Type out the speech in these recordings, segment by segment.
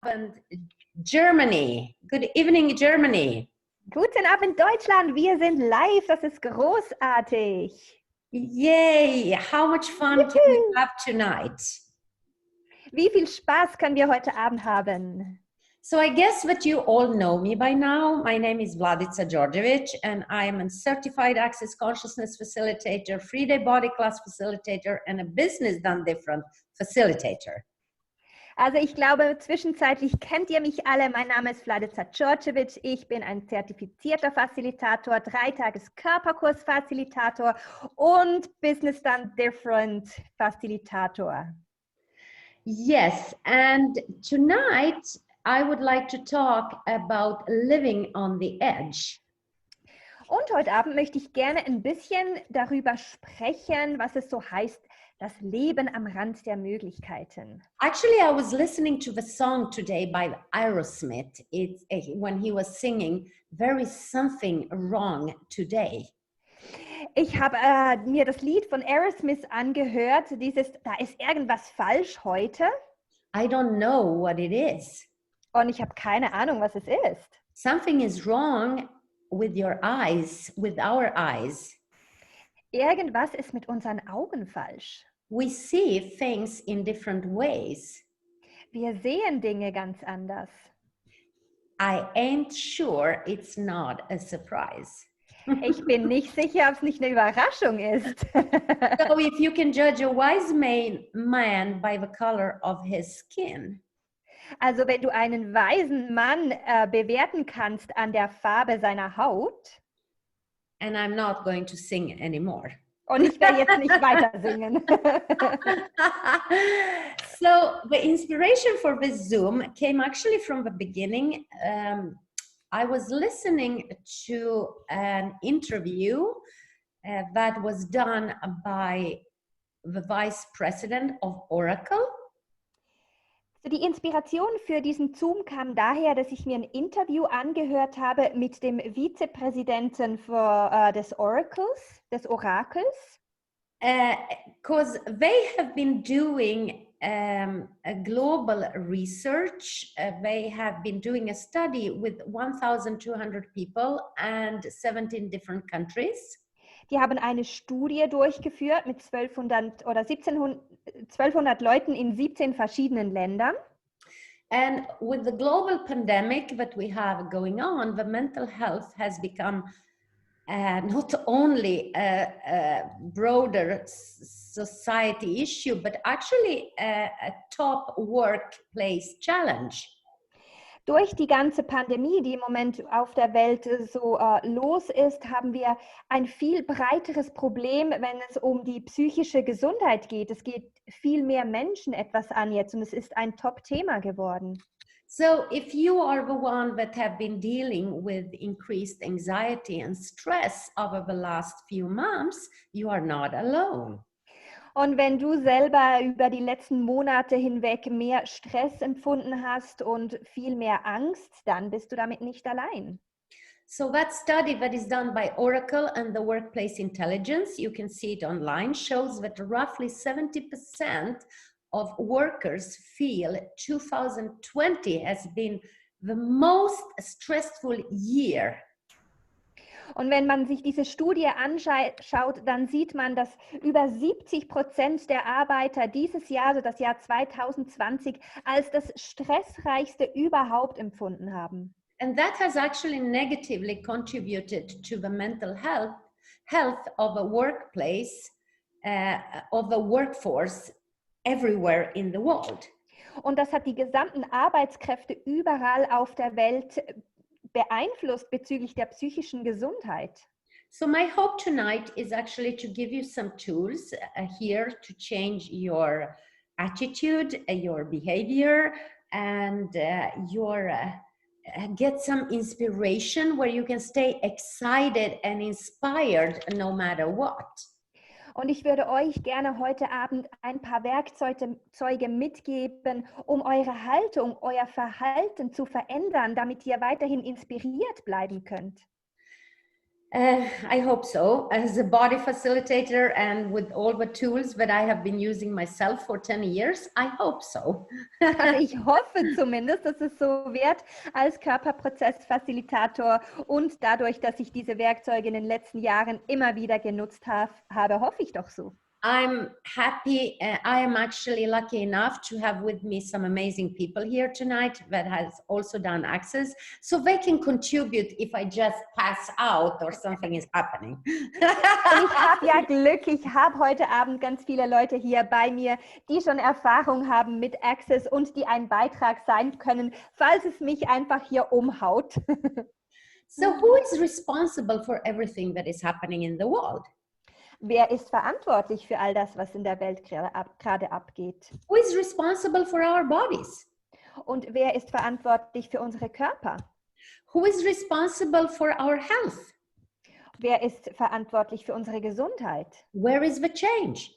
Abend, Germany. Good evening, Germany. Guten Abend, Deutschland. Wir sind live. Das ist großartig. Yay! How much fun can we have tonight? Wie viel Spaß können wir heute Abend haben? So I guess that you all know me by now. My name is Vladica Djordjevic, and I am a certified access consciousness facilitator, 3-day body class facilitator, and a business done different facilitator. Also ich glaube, zwischenzeitlich kennt ihr mich alle. Mein Name ist Vladica Djordjevic. Ich bin ein zertifizierter Facilitator, 3-Tages-Körperkurs-Facilitator und Business Done Different Facilitator. Yes, and tonight I would like to talk about living on the edge. Und heute Abend möchte ich gerne ein bisschen darüber sprechen, was es so heißt, das Leben am Rand der Möglichkeiten. Actually, I was listening to the song today by Aerosmith. It's when he was singing, "There is something wrong today." Ich habe mir das Lied von Aerosmith angehört, dieses, da ist irgendwas falsch heute. I don't know what it is. Und ich habe keine Ahnung, was es ist. Something is wrong with your eyes, with our eyes. Irgendwas ist mit unseren Augen falsch. We see things in different ways. Wir sehen Dinge ganz anders. I ain't sure it's not a surprise. Ich bin nicht sicher, ob es nicht eine Überraschung ist. So if you can judge a wise man by the color of his skin. Also wenn du einen weisen Mann bewerten kannst an der Farbe seiner Haut. And I'm not going to sing anymore. Und ich werde jetzt nicht weiter singen. So the inspiration for this Zoom came actually from the beginning. I was listening to an interview that was done by the vice president of Oracle. Die Inspiration für diesen Zoom kam daher, dass ich mir ein Interview angehört habe mit dem Vizepräsidenten des Orakels. Because they have been doing a global research. They have been doing a study with 1,200 people and 17 different countries. Die haben eine Studie durchgeführt mit 1200 Leuten in 17 verschiedenen Ländern. And with the global pandemic that we have going on, the mental health has become not only a broader society issue, but actually a top workplace challenge. Durch die ganze Pandemie, die im Moment auf der Welt so los ist, haben wir ein viel breiteres Problem, wenn es um die psychische Gesundheit geht. Es geht viel mehr Menschen etwas an jetzt und es ist ein Top-Thema geworden. So if you are the one that have been dealing with increased anxiety and stress over the last few months, you are not alone. Und wenn du selber über die letzten Monate hinweg mehr Stress empfunden hast und viel mehr Angst, dann bist du damit nicht allein. So that study that is done by Oracle and the Workplace Intelligence, you can see it online, shows that roughly 70% of workers feel 2020 has been the most stressful year. Und wenn man sich diese Studie anschaut, dann sieht man, dass über 70% der Arbeiter dieses Jahr, also das Jahr 2020, als das stressreichste überhaupt empfunden haben. And that has actually negatively contributed to the mental health of a workplace, of the workforce everywhere in the world. Und das hat die gesamten Arbeitskräfte überall auf der Welt beeinflusst bezüglich der psychischen Gesundheit. So my hope tonight is actually to give you some tools here to change your attitude, your behavior, and get some inspiration where you can stay excited and inspired no matter what. Und ich würde euch gerne heute Abend ein paar Werkzeuge mitgeben, um eure Haltung, euer Verhalten zu verändern, damit ihr weiterhin inspiriert bleiben könnt. I hope so. As a body facilitator and with all the tools that I have been using myself for 10 years, I hope so. Also ich hoffe zumindest, dass es so wird als Körperprozessfacilitator und dadurch, dass ich diese Werkzeuge in den letzten Jahren immer wieder genutzt habe, hoffe ich doch so. I'm happy. I am actually lucky enough to have with me some amazing people here tonight that has also done access, so they can contribute if I just pass out or something is happening. Und ich habe ja Glück, ich habe heute Abend ganz viele Leute hier bei mir, die schon Erfahrung haben mit Access und die ein Beitrag sein können, falls es mich einfach hier umhaut. So who is responsible for everything that is happening in the world? Wer ist verantwortlich für all das, was in der Welt gerade abgeht? Who is responsible for our bodies? Und wer ist verantwortlich für unsere Körper? Who is responsible for our health? Wer ist verantwortlich für unsere Gesundheit? Where is the change?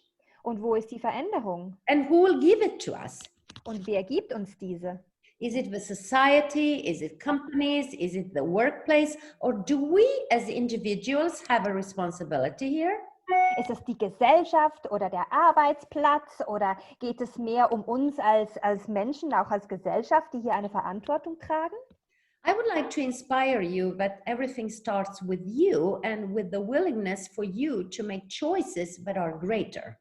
Und wo ist die Veränderung? And who will give it to us? Und wer gibt uns diese? Is it the society? Is it companies? Is it the workplace? Or do we as individuals have a responsibility here? Ist es die Gesellschaft oder der Arbeitsplatz oder geht es mehr um uns als Menschen, auch als Gesellschaft, die hier eine Verantwortung tragen? I would like to inspire you that everything starts with you and with the willingness for you to make choices that are greater.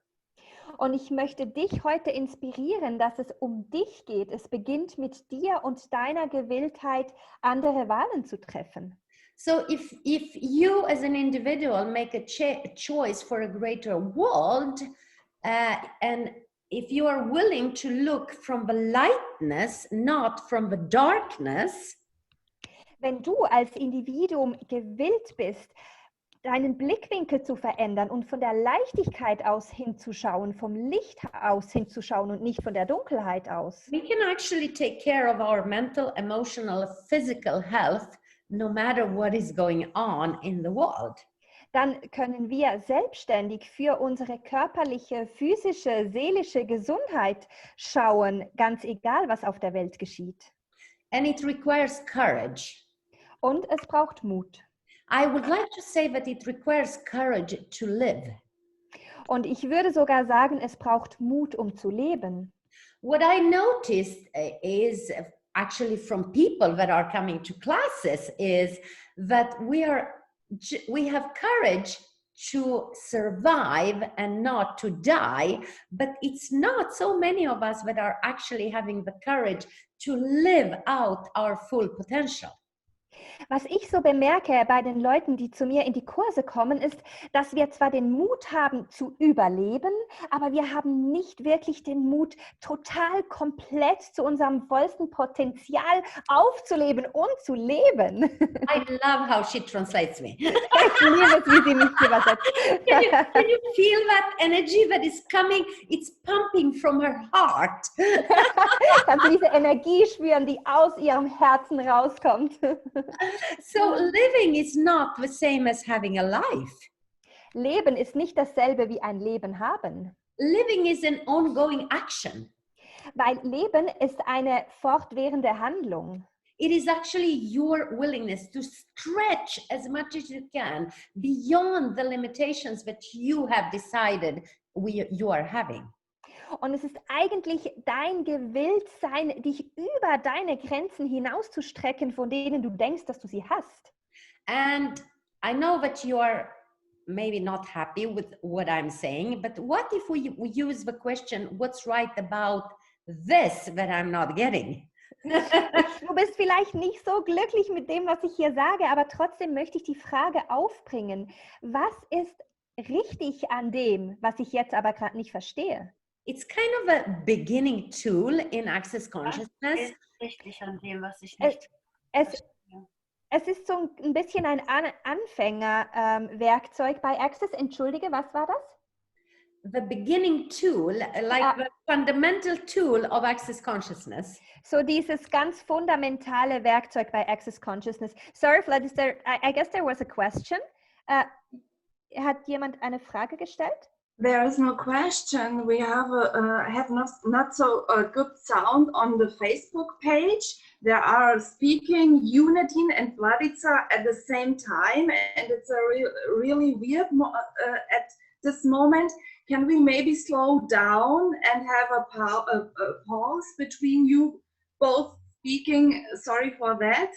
Und ich möchte dich heute inspirieren, dass es um dich geht. Es beginnt mit dir und deiner Gewilltheit, andere Wahlen zu treffen. So if you as an individual make a choice for a greater world, and if you are willing to look from the lightness, not from the darkness, wenn du als Individuum gewillt bist, deinen Blickwinkel zu verändern und von der Leichtigkeit aus hinzuschauen, vom Licht aus hinzuschauen und nicht von der Dunkelheit aus, we can actually take care of our mental, emotional, physical health no matter what is going on in the world. Dann können wir selbstständig für unsere körperliche, physische, seelische Gesundheit schauen, ganz egal, was auf der Welt geschieht. And it requires courage. Und es braucht Mut. I would like to say that it requires courage to live. Und ich würde sogar sagen, es braucht Mut, um zu leben. What I noticed is actually from people that are coming to classes is that we have courage to survive and not to die, but it's not so many of us that are actually having the courage to live out our full potential. Was ich so bemerke bei den Leuten, die zu mir in die Kurse kommen, ist, dass wir zwar den Mut haben zu überleben, aber wir haben nicht wirklich den Mut, total komplett zu unserem vollsten Potenzial aufzuleben und zu leben. I love how she translates me. Ich liebe es, wie sie mich übersetzt. Can you feel that energy that is coming? It's pumping from her heart. Kannst du diese Energie spüren, die aus ihrem Herzen rauskommt? So living is not the same as having a life. Leben ist nicht dasselbe wie ein Leben haben. Living is an ongoing action. Weil Leben ist eine fortwährende Handlung. It is actually your willingness to stretch as much as you can beyond the limitations that you have decided you are having. Und es ist eigentlich dein Gewilltsein, dich über deine Grenzen hinauszustrecken, von denen du denkst, dass du sie hast. And I know that you are maybe not happy with what I'm saying, but what if we use the question, what's right about this that I'm not getting? Du bist vielleicht nicht so glücklich mit dem, was ich hier sage, aber trotzdem möchte ich die Frage aufbringen. Was ist richtig an dem, was ich jetzt aber gerade nicht verstehe? It's kind of a beginning tool in Access Consciousness. Richtig an dem, was ich nicht Es ist so ein bisschen ein Anfängerwerkzeug bei Access. Entschuldige, was war das? The beginning tool, like the fundamental tool of Access Consciousness. So dieses ganz fundamentale Werkzeug bei Access Consciousness. Sorry, Vladica, I guess there was a question. Hat jemand eine Frage gestellt? There is no question. We have not so good sound on the Facebook page. there are speaking Unity and Vladica at the same time, and it's a really weird at this moment. Can we maybe slow down and have a pause between you both speaking? Sorry for that.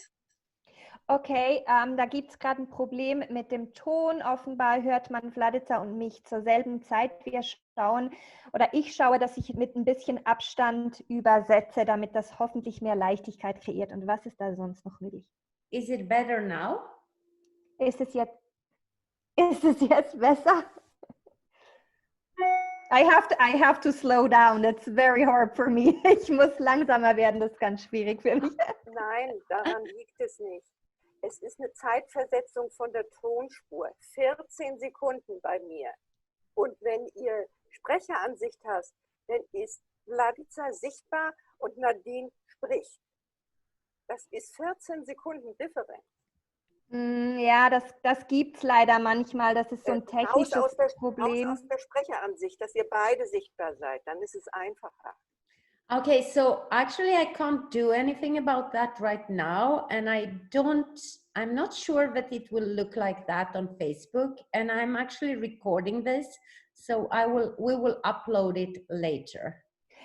Okay, da gibt es gerade ein Problem mit dem Ton. Offenbar hört man Vladica und mich zur selben Zeit. Wir schauen, oder ich schaue, dass ich mit ein bisschen Abstand übersetze, damit das hoffentlich mehr Leichtigkeit kreiert. Und was ist da sonst noch möglich? Is it better now? Ist es jetzt besser? I have to slow down. That's very hard for me. Ich muss langsamer werden, das ist ganz schwierig für mich. Nein, daran liegt es nicht. Es ist eine Zeitversetzung von der Tonspur. 14 Sekunden bei mir. Und wenn ihr Sprecheransicht hast, dann ist Vladica sichtbar und Nadine spricht. Das ist 14 Sekunden Differenz. Ja, das gibt es leider manchmal. Das ist so ein technisches Problem. Raus aus der Sprecheransicht, dass ihr beide sichtbar seid. Dann ist es einfacher. Okay, so actually I can't do anything about that right now, and I'm not sure that it will look like that on Facebook, and I'm actually recording this, so we will upload it later.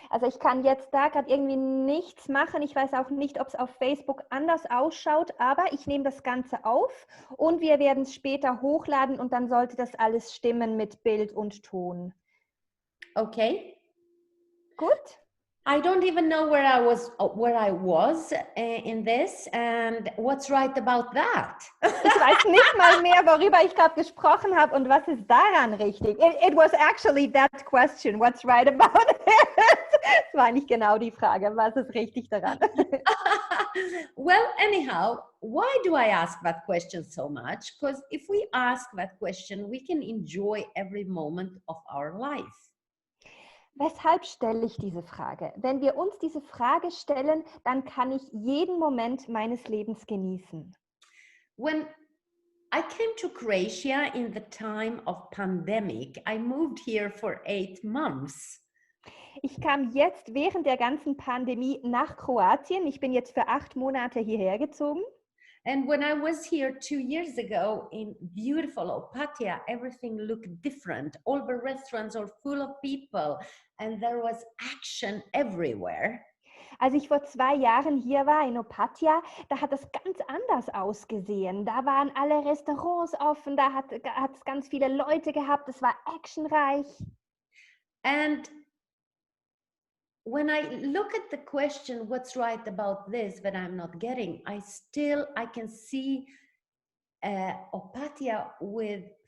Also ich kann jetzt da gerade irgendwie nichts machen. Ich weiß auch nicht, ob es auf Facebook anders ausschaut, aber ich nehme das Ganze auf und wir werden es später hochladen und dann sollte das alles stimmen mit Bild und Ton. Okay. Gut. I don't even know where I was in this, and what's right about that? Ich weiß nicht mal mehr, worüber ich gerade gesprochen habe und was ist daran richtig. It was actually that question, what's right about it? Das war nicht genau die Frage, was ist richtig daran? Well, anyhow, why do I ask that question so much? Because if we ask that question, we can enjoy every moment of our life. Weshalb stelle ich diese Frage? Wenn wir uns diese Frage stellen, dann kann ich jeden Moment meines Lebens genießen. When I came to Croatia in the time of pandemic, I moved here for 8 months. Ich kam jetzt während der ganzen Pandemie nach Kroatien. Ich bin jetzt für 8 Monate hierher gezogen. And when I was here 2 years ago in beautiful Opatija, everything looked different. All the restaurants are full of people and there was action everywhere. Als ich vor 2 Jahren hier war in Opatija, da hat es ganz anders ausgesehen. Da waren alle Restaurants offen, da hat es ganz viele Leute gehabt, es war actionreich. And when I look at the question, what's right about this that I'm not getting, I can see Opatija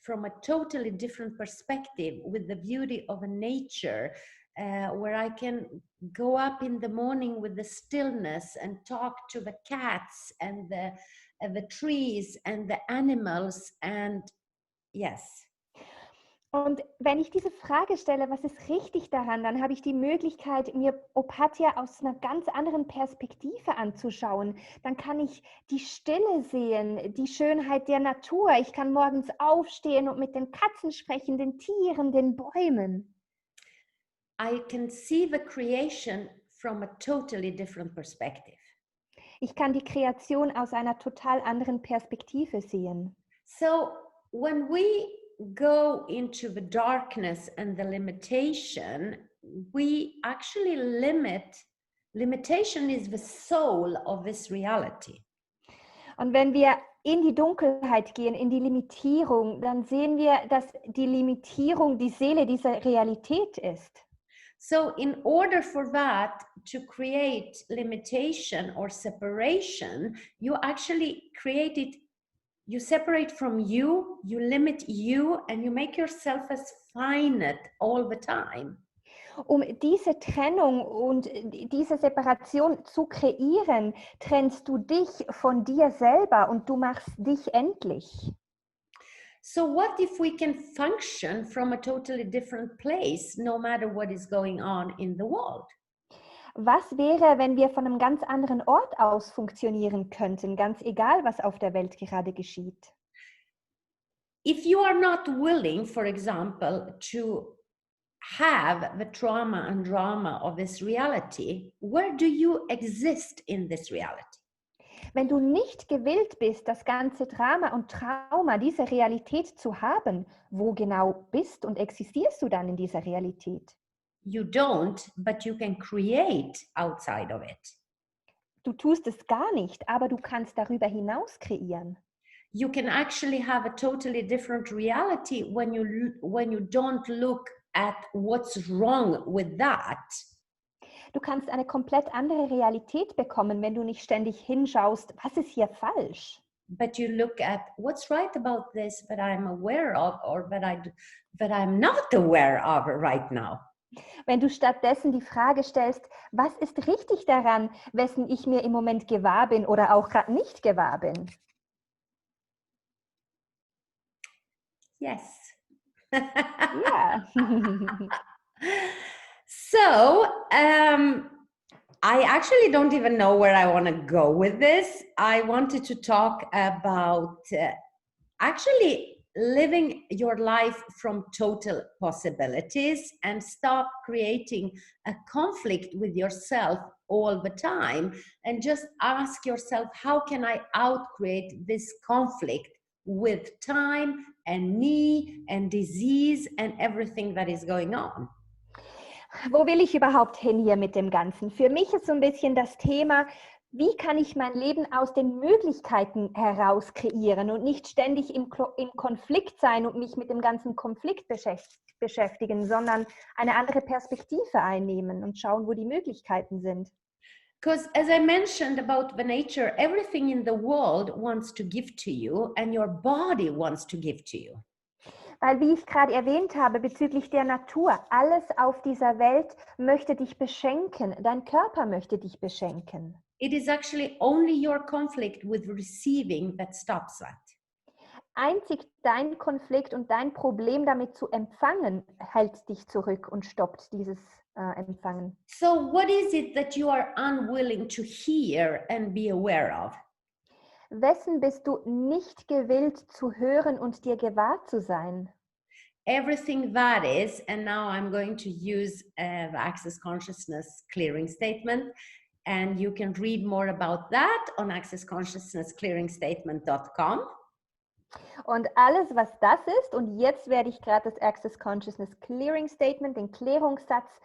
from a totally different perspective, with the beauty of a nature, where I can go up in the morning with the stillness and talk to the cats and the trees and the animals, and yes. Und wenn ich diese Frage stelle, was ist richtig daran, dann habe ich die Möglichkeit, mir Opatija aus einer ganz anderen Perspektive anzuschauen. Dann kann ich die Stille sehen, die Schönheit der Natur. Ich kann morgens aufstehen und mit den Katzen sprechen, den Tieren, den Bäumen. I can see the creation from a totally different perspective. Ich kann die Kreation aus einer total anderen Perspektive sehen. So when we go into the darkness and the limitation, we actually limitation is the soul of this reality. Und wenn wir in die Dunkelheit gehen, in die Limitierung, dann sehen wir, dass die Limitierung die Seele dieser Realität ist. So in order for that to create limitation or separation, you actually create it. You separate from you, you limit you, and you make yourself as finite all the time. Um diese Trennung und diese Separation zu kreieren, trennst du dich von dir selber und du machst dich endlich. So what if we can function from a totally different place, no matter what is going on in the world? Was wäre, wenn wir von einem ganz anderen Ort aus funktionieren könnten, ganz egal, was auf der Welt gerade geschieht? If you are not willing, for example, to have the trauma and drama of this reality, where do you exist in this reality? Wenn du nicht gewillt bist, das ganze Drama und Trauma, diese Realität zu haben, wo genau bist und existierst du dann in dieser Realität? You don't, but you can create outside of it. Du tust es gar nicht, aber du kannst darüber hinaus kreieren. You can actually have a totally different reality when you don't look at what's wrong with that. Du kannst eine komplett andere Realität bekommen, wenn du nicht ständig hinschaust, was ist hier falsch? But you look at what's right about this that I'm aware of or that I'm not aware of right now. Wenn du stattdessen die Frage stellst, was ist richtig daran, wessen ich mir im Moment gewahr bin oder auch gerade nicht gewahr bin? Yes. Ja. So, I actually don't even know where I want to go with this. I wanted to talk about actually living your life from total possibilities and stop creating a conflict with yourself all the time and just ask yourself, how can I outcreate this conflict with time and me and disease and everything that is going on? Wo will ich überhaupt hin hier mit dem Ganzen? Für mich ist so ein bisschen das Thema, wie kann ich mein Leben aus den Möglichkeiten heraus kreieren und nicht ständig im Konflikt sein und mich mit dem ganzen Konflikt beschäftigen, sondern eine andere Perspektive einnehmen und schauen, wo die Möglichkeiten sind. Because as I mentioned about the nature, everything in the world wants to give to you and your body wants to give to you. Weil, wie ich gerade erwähnt habe, bezüglich der Natur, alles auf dieser Welt möchte dich beschenken. Dein Körper möchte dich beschenken. It is actually only your conflict with receiving that stops that. Einzig dein Konflikt und dein Problem damit zu empfangen, hält dich zurück und stoppt dieses Empfangen. So what is it that you are unwilling to hear and be aware of? Wessen bist du nicht gewillt zu hören und dir gewahr zu sein? Everything that is, and now I'm going to use the Access Consciousness clearing statement, and you can read more about that on accessconsciousnessclearingstatement.com. Und alles, was das ist, und jetzt werde ich gerade das Access Consciousness Clearing Statement, den Klärungssatz,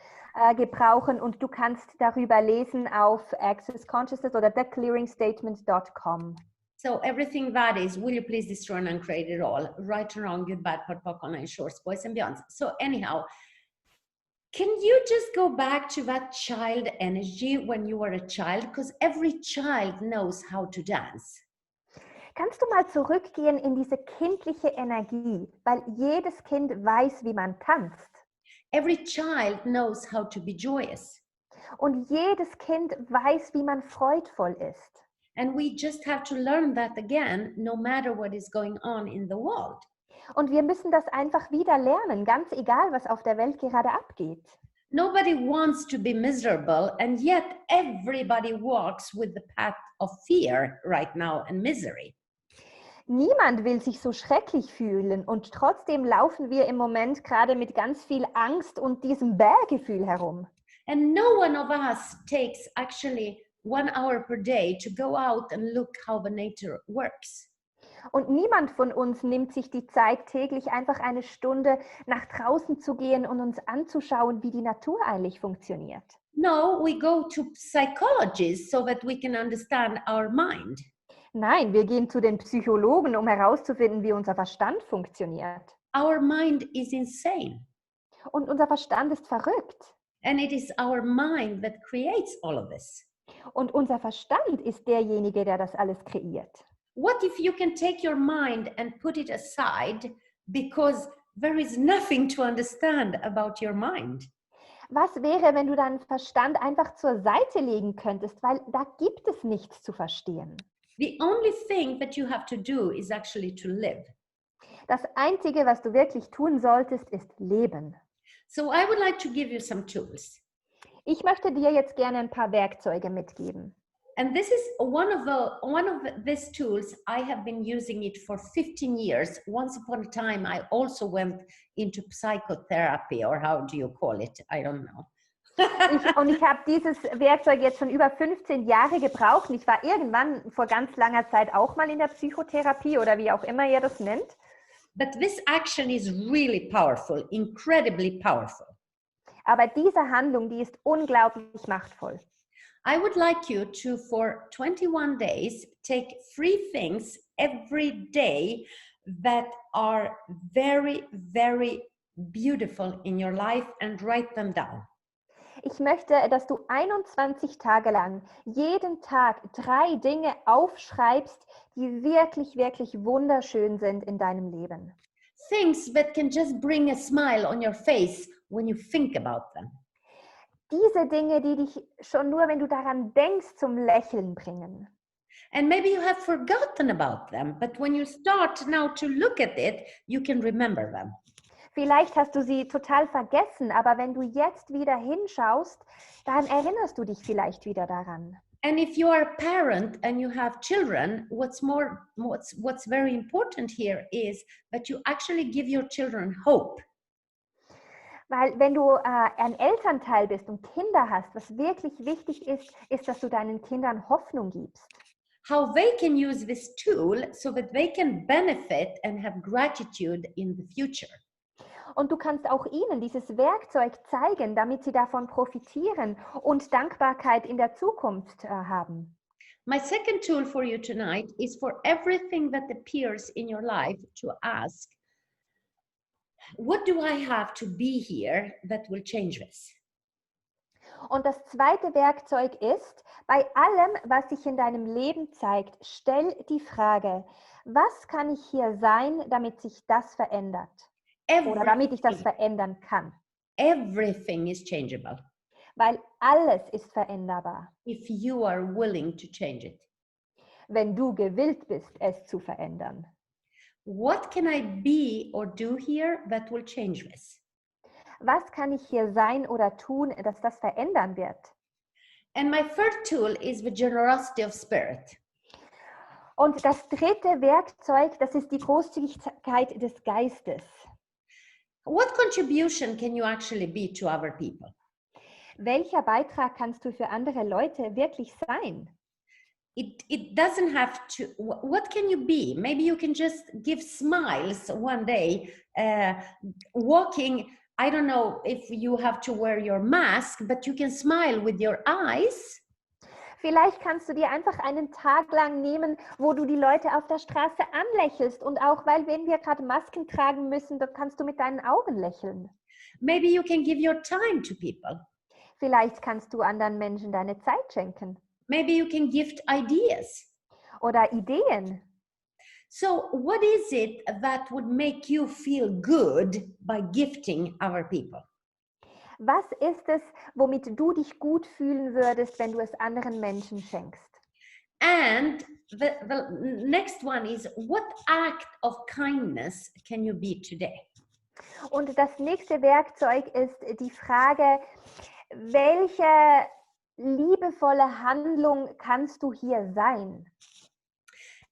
gebrauchen und du kannst darüber lesen auf Access Consciousness oder theclearingstatement.com. So everything that is, will you please destroy and uncreate it all? Right and wrong, good, bad, pot, poc, online, shorts, boys and beyonds. So anyhow, can you just go back to that child energy when you were a child? Because every child knows how to dance. Kannst du mal zurückgehen in diese kindliche Energie, weil jedes Kind weiß, wie man tanzt. Every child knows how to be joyous. Und jedes Kind weiß, wie man freudvoll ist. And we just have to learn that again, no matter what is going on in the world. Und wir müssen das einfach wieder lernen, ganz egal, was auf der Welt gerade abgeht. Nobody wants to be miserable, and yet everybody walks with the path of fear right now and misery. Niemand will sich so schrecklich fühlen und trotzdem laufen wir im Moment gerade mit ganz viel Angst und diesem Bäh-Gefühl herum. And no one of us takes actually 1 hour per day to go out and look how the nature works. Und niemand von uns nimmt sich die Zeit, täglich einfach eine Stunde nach draußen zu gehen und uns anzuschauen, wie die Natur eigentlich funktioniert. No, we go to psychologists so that we can understand our mind. Nein, wir gehen zu den Psychologen, um herauszufinden, wie unser Verstand funktioniert. Our mind is insane. Und unser Verstand ist verrückt. And it is our mind that creates all of this. Und unser Verstand ist derjenige, der das alles kreiert. What if you can take your mind and put it aside because there is nothing to understand about your mind? Was wäre, wenn du deinen Verstand einfach zur Seite legen könntest, weil da gibt es nichts zu verstehen. The only thing that you have to do is actually to live. Das Einzige, was du wirklich tun solltest, ist leben. So I would like to give you some tools. Ich möchte dir jetzt gerne ein paar Werkzeuge mitgeben. And this is one of these tools. I have been using it for 15 years. Once upon a time, I also went into psychotherapy, or how do you call it? I don't know. Ich habe dieses Werkzeug jetzt schon über 15 Jahre gebraucht. Ich war irgendwann vor ganz langer Zeit auch mal in der Psychotherapie oder wie auch immer ihr das nennt. But this action is really powerful, incredibly powerful. Aber diese Handlung, die ist unglaublich machtvoll. I would like you to, for 21 days, take 3 things every day that are very, very beautiful in your life and write them down. Ich möchte, dass du 21 Tage lang jeden Tag 3 Dinge aufschreibst, die wirklich, wirklich wunderschön sind in deinem Leben. Things that can just bring a smile on your face when you think about them. Diese Dinge, die dich schon nur, wenn du daran denkst, zum Lächeln bringen. And maybe you have forgotten about them, but when you start now to look at it, you can remember them. Vielleicht hast du sie total vergessen, aber wenn du jetzt wieder hinschaust, dann erinnerst du dich vielleicht wieder daran. And if you are a parent and you have children, what's very important here is that you actually give your children hope. Weil wenn du ein Elternteil bist und Kinder hast, was wirklich wichtig ist, ist, dass du deinen Kindern Hoffnung gibst. How they can use this tool so that they can benefit and have gratitude in the future. Und du kannst auch ihnen dieses Werkzeug zeigen, damit sie davon profitieren und Dankbarkeit in der Zukunft haben. My second tool for you tonight is for everything that appears in your life to ask, what do I have to be here that will change this? Und das zweite Werkzeug ist, bei allem, was sich in deinem Leben zeigt, stell die Frage, was kann ich hier sein, damit sich das verändert? Oder damit ich das verändern kann. Everything is changeable. Weil alles ist veränderbar. If you are willing to change it. Wenn du gewillt bist, es zu verändern. What can I be or do here that will change this? Was kann ich hier sein oder tun, dass das verändern wird? And my third tool is the generosity of spirit. Und das dritte Werkzeug, das ist die Großzügigkeit des Geistes. What contribution can you actually be to other people? Welcher Beitrag kannst du für andere Leute wirklich sein? It doesn't have to, what can you be? Maybe you can just give smiles one day, walking, I don't know if you have to wear your mask, but you can smile with your eyes. Vielleicht kannst du dir einfach einen Tag lang nehmen, wo du die Leute auf der Straße anlächelst. Und auch, weil wenn wir gerade Masken tragen müssen, dann kannst du mit deinen Augen lächeln. Maybe you can give your time to people. Vielleicht kannst du anderen Menschen deine Zeit schenken. Maybe you can gift ideas. Oder Ideen. So what is it that would make you feel good by gifting other people? Was ist es, womit du dich gut fühlen würdest, wenn du es anderen Menschen schenkst? And the next one is, what act of kindness can you be today? Und das nächste Werkzeug ist die Frage, welche liebevolle Handlung kannst du hier sein?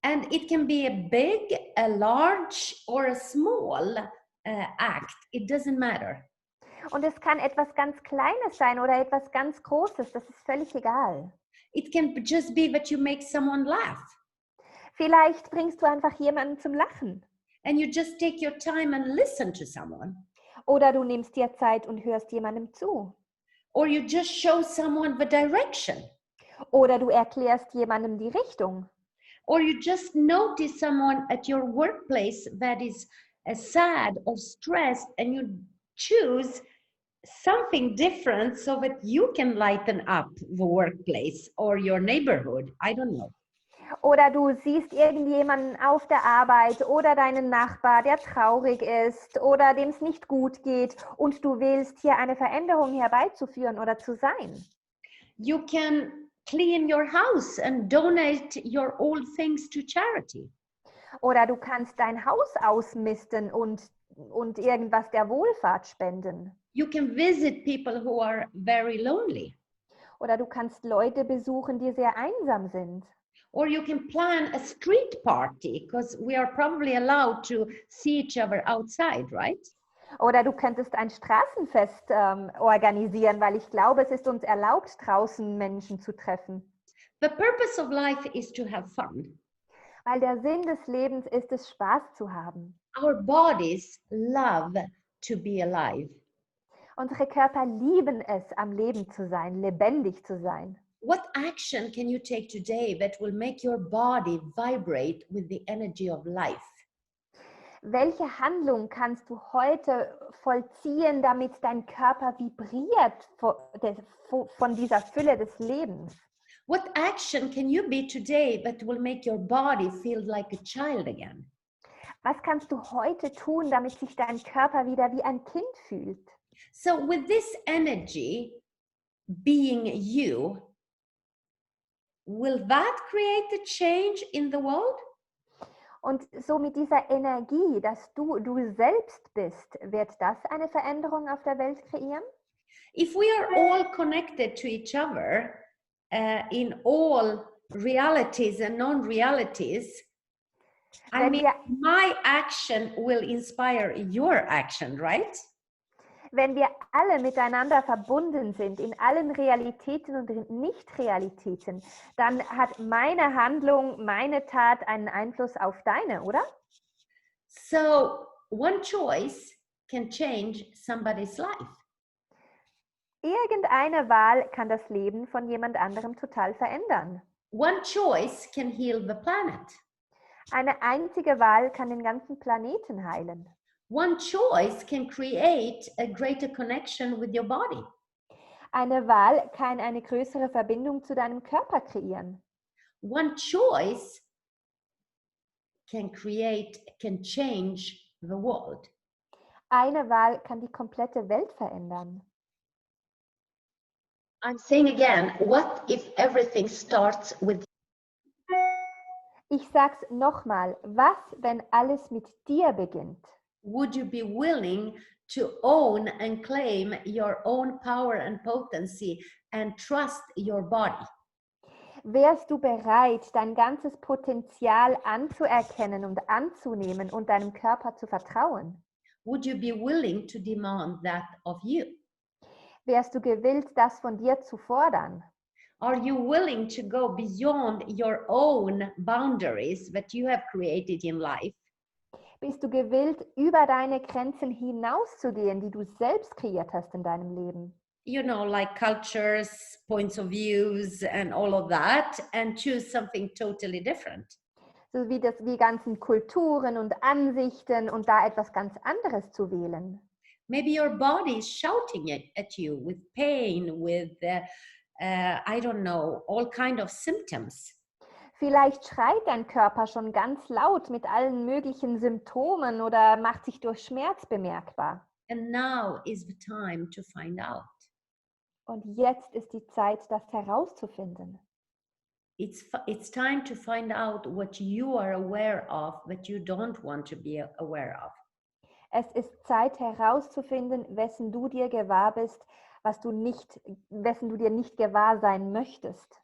And it can be a big, a large, or a small act. It doesn't matter. Und es kann etwas ganz Kleines sein oder etwas ganz Großes, das ist völlig egal. It can just be that you make someone laugh. Vielleicht bringst du einfach jemanden zum Lachen. And you just take your time and listen to someone. Oder du nimmst dir Zeit und hörst jemandem zu. Or you just show someone the direction. Oder du erklärst jemandem die Richtung. Or you just notice someone at your workplace that is sad or stressed, and you choose something different so that you can lighten up the workplace or your neighborhood. I don't know. Oder du siehst irgendjemanden auf der Arbeit oder deinen Nachbar, der traurig ist oder dem es nicht gut geht und du willst hier eine Veränderung herbeizuführen oder zu sein. You can clean your house and donate your old things to charity. Oder du kannst dein Haus ausmisten und irgendwas der Wohlfahrt spenden. You can visit people who are very lonely. Oder du kannst Leute besuchen, die sehr einsam sind. Or you can plan a street party, because we are probably allowed to see each other outside, right? Oder du könntest ein Straßenfest organisieren, weil ich glaube, es ist uns erlaubt, draußen Menschen zu treffen. The purpose of life is to have fun. Weil der Sinn des Lebens ist es, Spaß zu haben. Our bodies love to be alive. Unsere Körper lieben es, am Leben zu sein, lebendig zu sein. What action can you take today that will make your body vibrate with the energy of life? Welche Handlung kannst du heute vollziehen, damit dein Körper vibriert von dieser Fülle des Lebens? What action can you be today that will make your body feel like a child again? Was kannst du heute tun, damit sich dein Körper wieder wie ein Kind fühlt? So with this energy being you, will that create a change in the world? Und so mit dieser Energie, dass du selbst bist, wird das eine Veränderung auf der Welt kreieren? If we are all connected to each other in all realities and non-realities, I mean, my action will inspire your action, right? Wenn wir alle miteinander verbunden sind, in allen Realitäten und in Nicht-Realitäten, dann hat meine Handlung, meine Tat einen Einfluss auf deine, oder? So one choice can change somebody's life. Irgendeine Wahl kann das Leben von jemand anderem total verändern. One choice can heal the planet. Eine einzige Wahl kann den ganzen Planeten heilen. One choice can create a greater connection with your body. Eine Wahl kann eine größere Verbindung zu deinem Körper kreieren. One choice can change the world. Eine Wahl kann die komplette Welt verändern. I'm saying again, what if everything starts with? Ich sag's nochmal, was, wenn alles mit dir beginnt? Would you be willing to own and claim your own power and potency and trust your body? Wärst du bereit, dein ganzes Potenzial anzuerkennen und anzunehmen und deinem Körper zu vertrauen? Would you be willing to demand that of you? Wärst du gewillt, das von dir zu fordern? Are you willing to go beyond your own boundaries that you have created in life? Bist du gewillt, über deine Grenzen hinauszugehen, die du selbst kreiert hast in deinem Leben? You know, like cultures, points of views and all of that, and choose something totally different. So wie die ganzen Kulturen und Ansichten und da etwas ganz anderes zu wählen. Maybe your body is shouting at you with pain, with, I don't know, all kind of symptoms. Vielleicht schreit dein Körper schon ganz laut mit allen möglichen Symptomen oder macht sich durch Schmerz bemerkbar. And now is the time to find out. Und jetzt ist die Zeit, das herauszufinden. It's time to find out what you are aware of that you don't want to be aware of. Es ist Zeit herauszufinden, wessen du dir gewahr bist, wessen du dir nicht gewahr sein möchtest.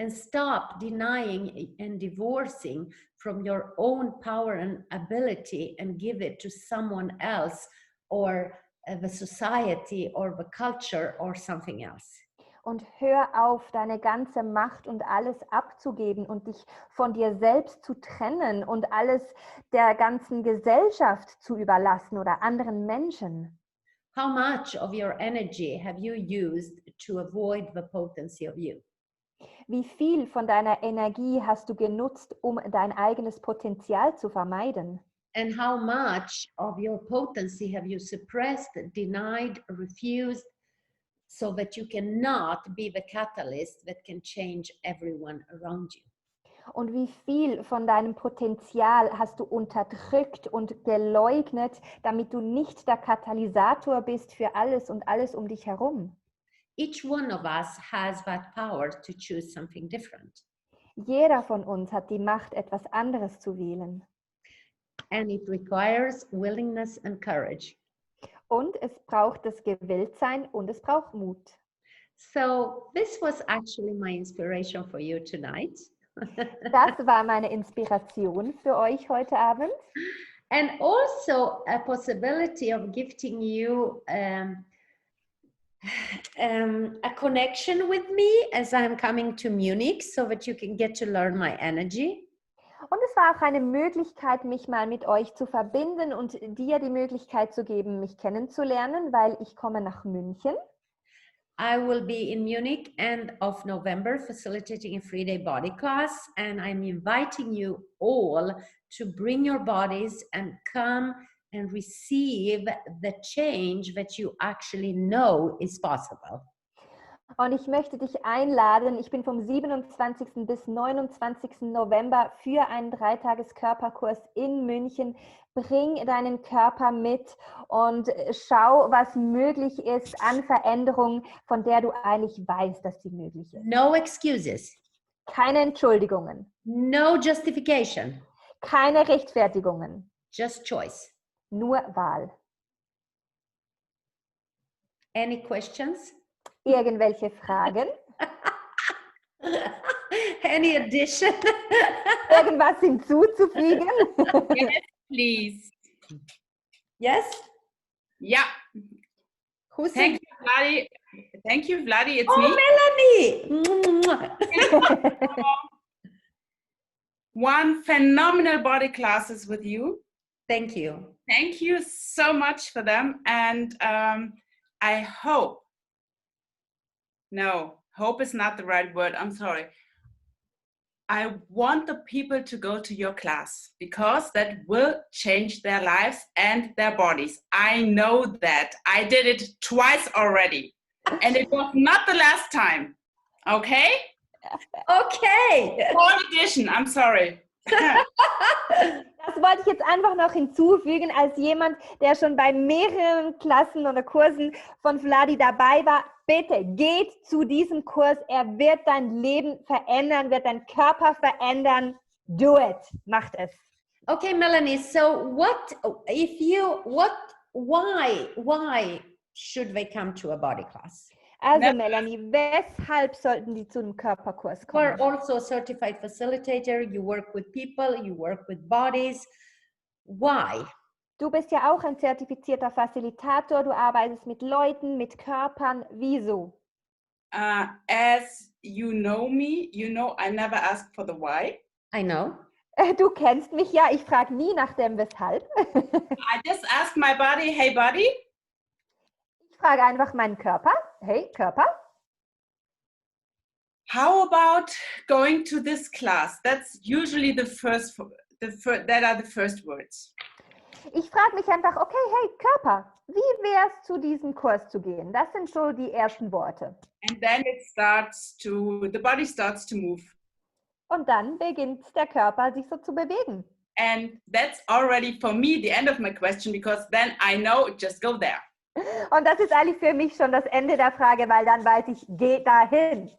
And stop denying and divorcing from your own power and ability and give it to someone else or the society or the culture or something else. Und hör auf, deine ganze Macht und alles abzugeben und dich von dir selbst zu trennen und alles der ganzen Gesellschaft zu überlassen oder anderen Menschen. How much of your energy have you used to avoid the potency of you? Wie viel von deiner Energie hast du genutzt, um dein eigenes Potenzial zu vermeiden? And how much of your potency have you suppressed, denied, refused, so that you cannot be the catalyst that can change everyone around you? Und wie viel von deinem Potenzial hast du unterdrückt und geleugnet, damit du nicht der Katalysator bist für alles und alles um dich herum? Each one of us has that power to choose something different. Jeder von uns hat die Macht, etwas anderes zu wählen. And it requires willingness and courage. Und es braucht das Gewilltsein und es braucht Mut. So this was actually my inspiration for you tonight. Das war meine Inspiration für euch heute Abend. And also a possibility of gifting you a connection with me as I'm coming to Munich, so that you can get to learn my energy. Und es war auch eine Möglichkeit, mich mal mit euch zu verbinden und dir die Möglichkeit zu geben, mich kennenzulernen, weil ich komme nach München. I will be in Munich end of November facilitating a 3-day body class, and I'm inviting you all to bring your bodies and come and receive the change that you actually know is possible. Und ich möchte dich einladen, ich bin vom 27. bis 29. November für einen 3-Tages-Körperkurs in München. Bring deinen Körper mit und schau, was möglich ist an Veränderung, von der du eigentlich weißt, dass sie möglich ist. No excuses. Keine Entschuldigungen. No justification. Keine Rechtfertigungen. Just choice. Nur Wahl. Any questions? Irgendwelche Fragen? Any addition? Irgendwas hinzuzufügen? Yes, please. Yes? Yeah. Who's Thank you, Vladi. Thank you, Vladi. It's me. Melanie. One phenomenal body classes with you. Thank you. Thank you so much for them. And I hope, no, hope is not the right word. I'm sorry. I want the people to go to your class because that will change their lives and their bodies. I know that. I did it twice already. And it was not the last time. Okay? Okay. Fourth edition, I'm sorry. Das wollte ich jetzt einfach noch hinzufügen, als jemand, der schon bei mehreren Klassen oder Kursen von Vladi dabei war. Bitte geht zu diesem Kurs. Er wird dein Leben verändern, wird deinen Körper verändern. Do it. Macht es. Okay, Melanie. So why should they come to a body class? Also Melanie, weshalb sollten die zu einem Körperkurs kommen? You're also a certified facilitator. You work with people. You work with bodies. Why? Du bist ja auch ein zertifizierter Facilitator. Du arbeitest mit Leuten, mit Körpern. Wieso? As you know me, you know I never ask for the why. I know. Du kennst mich ja. Ich frage nie nach dem Weshalb. I just ask my body, hey body. Ich frage einfach meinen Körper. Hey Körper. How about going to this class? That's usually that are the first words. Ich frage mich einfach, okay, hey Körper, wie wär's zu diesem Kurs zu gehen? Das sind so die ersten Worte. And then the body starts to move. Und dann beginnt der Körper sich so zu bewegen. And that's already for me the end of my question because then I know just go there. Und das ist eigentlich für mich schon das Ende der Frage, weil dann weiß ich, geh dahin.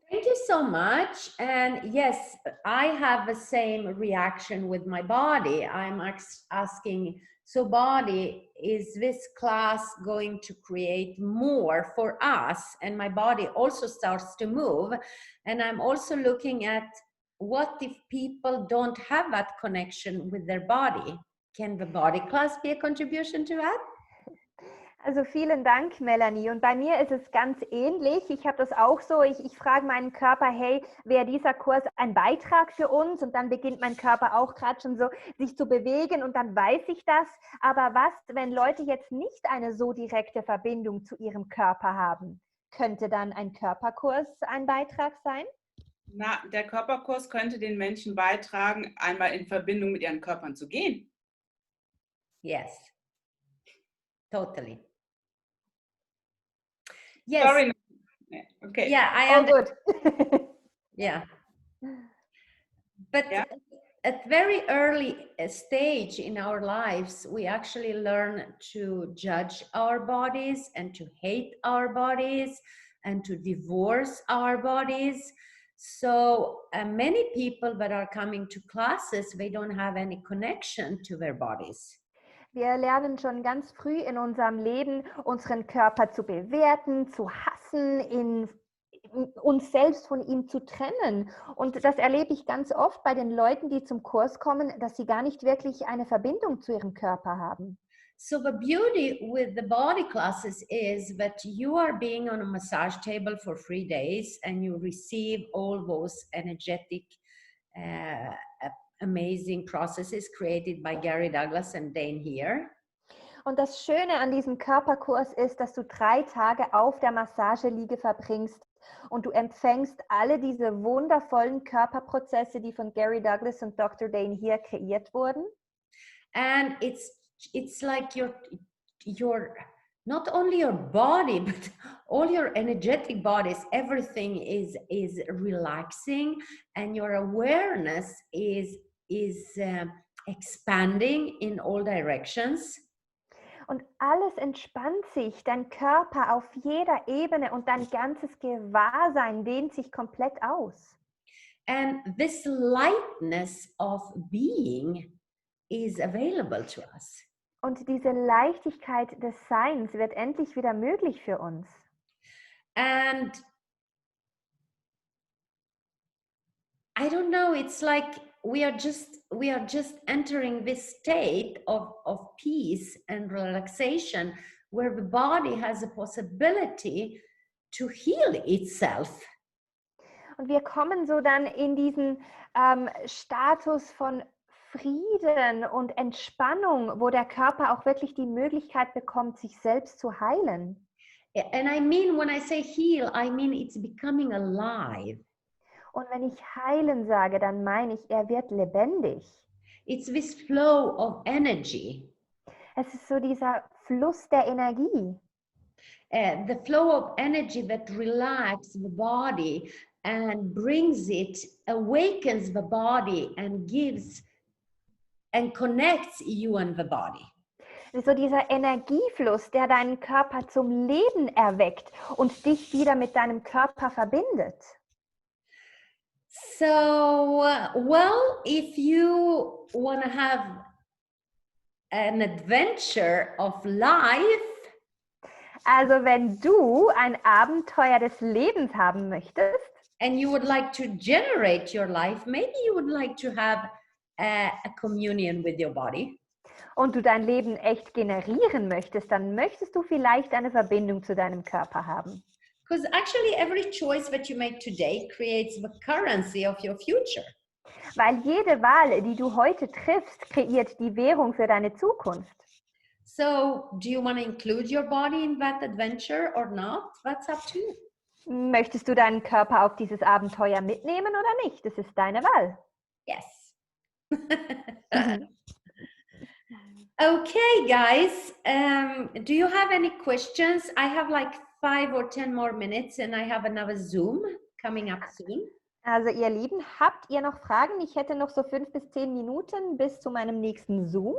Thank you so much. And yes, I have the same reaction with my body. I'm asking, so body, is this class going to create more for us? And my body also starts to move. And I'm also looking at what if people don't have that connection with their body? Can the body class be a contribution to that? Also vielen Dank, Melanie. Und bei mir ist es ganz ähnlich. Ich habe das auch so. Ich frage meinen Körper, hey, wäre dieser Kurs ein Beitrag für uns? Und dann beginnt mein Körper auch gerade schon so, sich zu bewegen und dann weiß ich das. Aber was, wenn Leute jetzt nicht eine so direkte Verbindung zu ihrem Körper haben? Könnte dann ein Körperkurs ein Beitrag sein? Na, der Körperkurs könnte den Menschen beitragen, einmal in Verbindung mit ihren Körpern zu gehen. Yes, totally. Yes. Sorry. Okay. Yeah, I understand. good. Yeah. But yeah. At very early stage in our lives, we actually learn to judge our bodies and to hate our bodies and to divorce our bodies. So many people that are coming to classes, they don't have any connection to their bodies. Wir lernen schon ganz früh in unserem Leben, unseren Körper zu bewerten, zu hassen, uns selbst von ihm zu trennen. Und das erlebe ich ganz oft bei den Leuten, die zum Kurs kommen, dass sie gar nicht wirklich eine Verbindung zu ihrem Körper haben. So the beauty with the body classes is that you are being on a massage table for 3 days and you receive all those energetic, amazing processes created by Gary Douglas and Dane here. Und das Schöne an diesem Körperkurs ist, dass du 3 Tage auf der Massageliege verbringst und du empfängst alle diese wundervollen Körperprozesse, die von Gary Douglas und Dr. Dane hier kreiert wurden. And it's like your not only your body but all your energetic bodies, everything is relaxing and your awareness is expanding in all directions. Und alles entspannt sich, dein Körper auf jeder Ebene und dein ganzes Gewahrsein dehnt sich komplett aus. And this lightness of being is available to us. Und diese Leichtigkeit des Seins wird endlich wieder möglich für uns. And I don't know, it's like we are just entering this state of peace and relaxation where the body has a possibility to heal itself. Und wir kommen so dann in diesen Status von Frieden und Entspannung, wo der Körper auch wirklich die Möglichkeit bekommt, sich selbst zu heilen. And I mean, when I say heal, I mean it's becoming alive. Und wenn ich heilen sage, dann meine ich, er wird lebendig. It's this flow of energy. Es ist so dieser Fluss der Energie. The flow of energy that relaxes the body and brings it, awakens the body and gives and connects you and the body. So dieser Energiefluss, der deinen Körper zum Leben erweckt und dich wieder mit deinem Körper verbindet. So, well, if you want to have an adventure of life, also wenn du ein Abenteuer des Lebens haben möchtest, and you would like to generate your life, maybe you would like to have a communion with your body. Und du dein Leben echt generieren möchtest, dann möchtest du vielleicht eine Verbindung zu deinem Körper haben. Because actually every choice that you make today creates the currency of your future. Weil jede Wahl, die du heute triffst, kreiert die Währung für deine Zukunft. So, do you want to include your body in that adventure or not? That's up to you. Möchtest du deinen Körper auf dieses Abenteuer mitnehmen oder nicht? Das ist deine Wahl. Yes. Okay, guys. Do you have any questions? I have like 5 or 10 more minutes and I have another Zoom coming up soon. Also ihr Lieben, habt ihr noch Fragen? Ich hätte noch so 5 bis 10 Minuten bis zu meinem nächsten Zoom.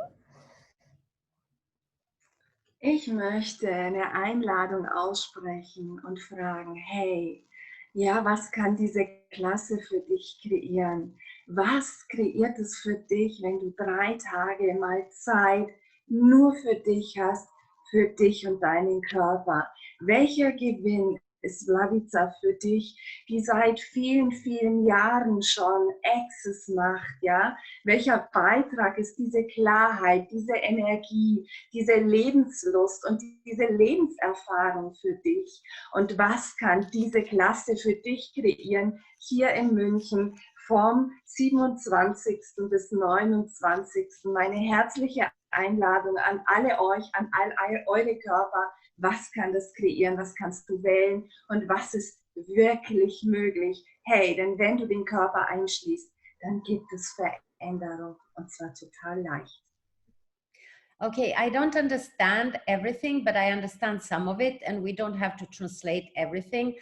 Ich möchte eine Einladung aussprechen und fragen, hey, ja, was kann diese Klasse für dich kreieren? Was kreiert es für dich, wenn du 3 Tage mal Zeit nur für dich hast, für dich und deinen Körper? Welcher Gewinn ist Vladica für dich, die seit vielen, vielen Jahren schon Access macht, ja? Welcher Beitrag ist diese Klarheit, diese Energie, diese Lebenslust und diese Lebenserfahrung für dich? Und was kann diese Klasse für dich kreieren, hier in München vom 27. bis 29. Meine herzliche Einladung an alle euch, an all eure Körper. Was kann das kreieren? Was kannst du wählen? Und was ist wirklich möglich? Hey, denn wenn du den Körper einschließt, dann gibt es Veränderung und zwar total leicht. Okay, I don't understand everything, but I understand some of it and we don't have to translate everything.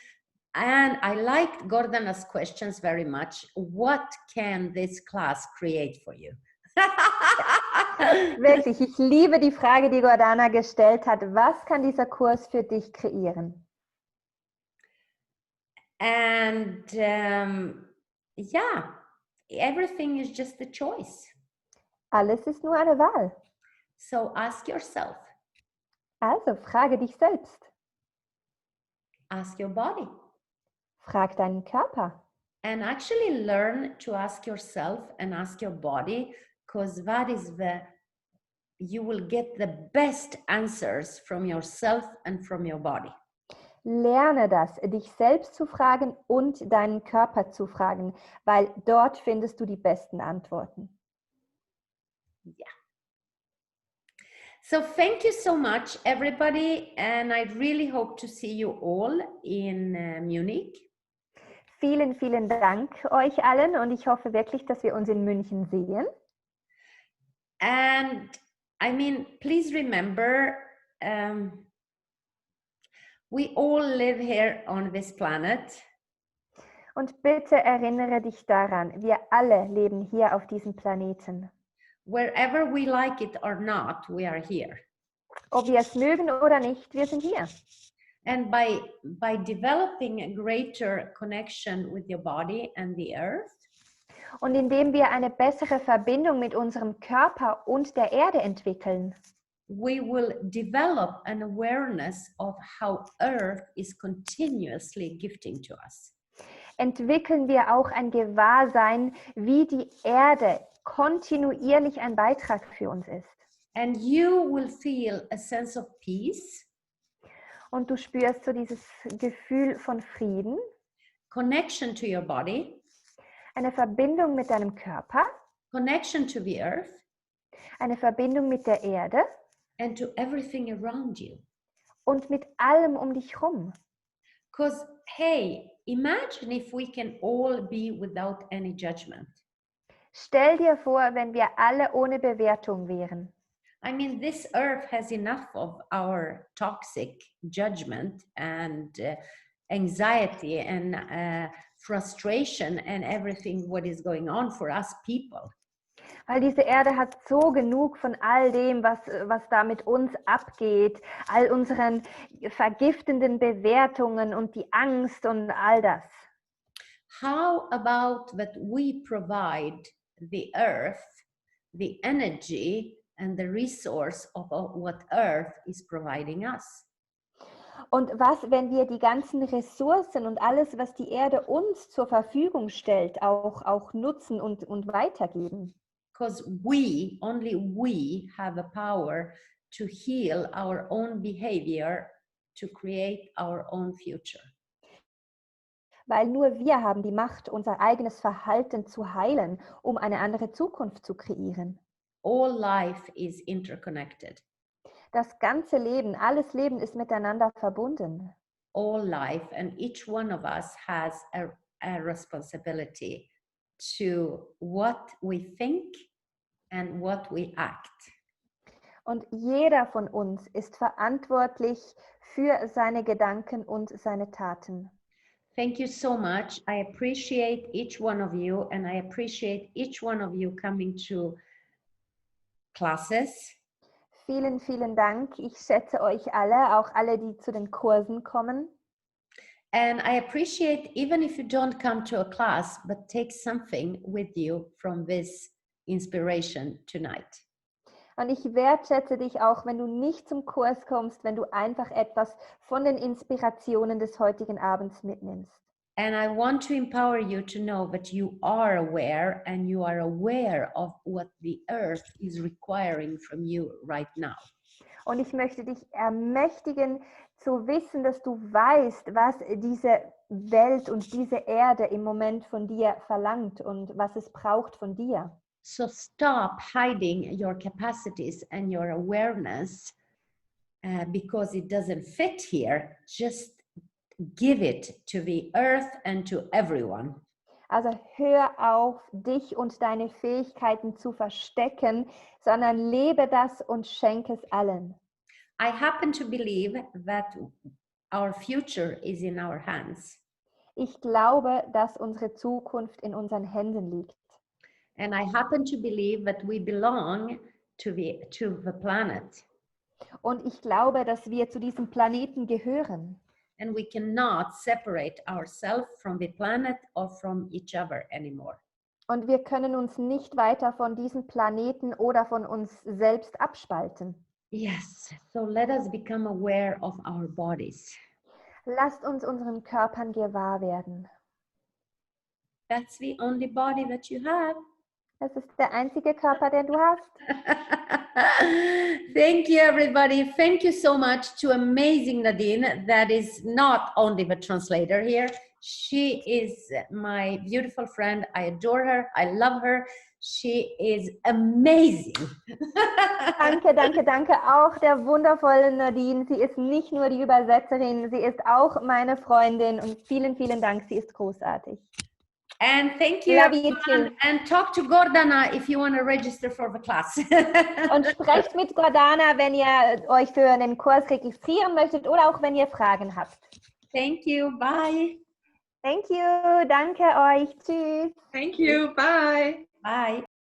And I liked Gordana's questions very much. What can this class create for you? Wirklich, ich liebe die Frage, die Gordana gestellt hat. Was kann dieser Kurs für dich kreieren? And yeah, everything is just a choice. Alles ist nur eine Wahl. So ask yourself, Also frage dich selbst, ask your body, frag deinen Körper. and actually learn to ask yourself and ask your body, because that is you will get the best answers from yourself and from your body. Lerne das, dich selbst zu fragen und deinen Körper zu fragen, weil dort findest du die besten Antworten. Yeah. So thank you so much, everybody, and I really hope to see you all in Munich. Vielen, vielen Dank euch allen und ich hoffe wirklich, dass wir uns in München sehen. And I mean, please remember, we all live here on this planet. Und bitte erinnere dich daran, wir alle leben hier auf diesem Planeten. Wherever we like it or not, we are here. Ob wir es mögen oder nicht, wir sind hier. And by developing a greater connection with your body and the earth, Und indem wir eine bessere Verbindung mit unserem Körper und der Erde entwickeln, we will develop an awareness of how earth is continuously gifting to us. entwickeln wir auch ein Gewahrsein, wie die Erde kontinuierlich ein Beitrag für uns ist. And you will feel a sense of peace, Und du spürst so dieses Gefühl von Frieden, connection to your body, eine Verbindung mit deinem Körper, connection to the earth, eine Verbindung mit der Erde and to everything around you. und mit allem um dich herum. Because, hey, imagine if we can all be without any judgment. Stell dir vor, wenn wir alle ohne Bewertung wären. I mean, this earth has enough of our toxic judgment and anxiety and frustration and everything what is going on for us people. Weil diese Erde hat so genug von all dem, was da mit uns abgeht, all unseren vergiftenden Bewertungen und die Angst und all das. How about that we provide the earth, the energy and the resource of what earth is providing us? Und was, wenn wir die ganzen Ressourcen und alles, was die Erde uns zur Verfügung stellt, auch nutzen und weitergeben? Because only we have a power to heal our own behavior, to create our own future. Weil nur wir haben die Macht, unser eigenes Verhalten zu heilen, um eine andere Zukunft zu kreieren. All life is interconnected. Das ganze Leben, alles Leben ist miteinander verbunden. All life, and each one of us has a responsibility to what we think and what we act. Und jeder von uns ist verantwortlich für seine Gedanken und seine Taten. Thank you so much. I appreciate each one of you, and I appreciate each one of you coming to classes. Vielen, vielen Dank. Ich schätze euch alle, auch alle, die zu den Kursen kommen. And I appreciate even if you don't come to a class, but take something with you from this inspiration tonight. Und ich wertschätze dich auch, wenn du nicht zum Kurs kommst, wenn du einfach etwas von den Inspirationen des heutigen Abends mitnimmst. And I want to empower you to know that you are aware, and you are aware of what the earth is requiring from you right now. Und ich möchte dich ermächtigen, zu wissen, dass du weißt, was diese Welt und diese Erde im Moment von dir verlangt und was es braucht von dir. So stop hiding your capacities and your awareness because it doesn't fit here. Just give it to the earth and to everyone. Also hör auf, dich und deine Fähigkeiten zu verstecken, sondern lebe das und schenke es allen. I happen to believe that our future is in our hands. Ich glaube, dass unsere Zukunft in unseren Händen liegt. And I happen to believe that we belong to the planet. Und ich glaube, dass wir zu diesem Planeten gehören. And we cannot separate ourselves from the planet or from each other anymore. Und wir können uns nicht weiter von diesem Planeten oder von uns selbst abspalten. Yes, so let us become aware of our bodies. Lasst uns unseren Körpern gewahr werden. That's the only body that you have. Das ist der einzige Körper, den du hast. Thank you, everybody. Thank you so much to amazing Nadine, that is not only the translator here. She is my beautiful friend. I adore her. I love her. She is amazing. Danke, danke, danke auch der wundervollen Nadine. Sie ist nicht nur die Übersetzerin, sie ist auch meine Freundin und vielen, vielen Dank. Sie ist großartig. And thank you, Love you everyone. too. And talk to Gordana if you want to register for the class. Und sprecht mit Gordana, wenn ihr euch für einen Kurs registrieren möchtet oder auch wenn ihr Fragen habt. Thank you. Bye. Thank you. Danke euch. Tschüss. Thank you. Bye. Bye.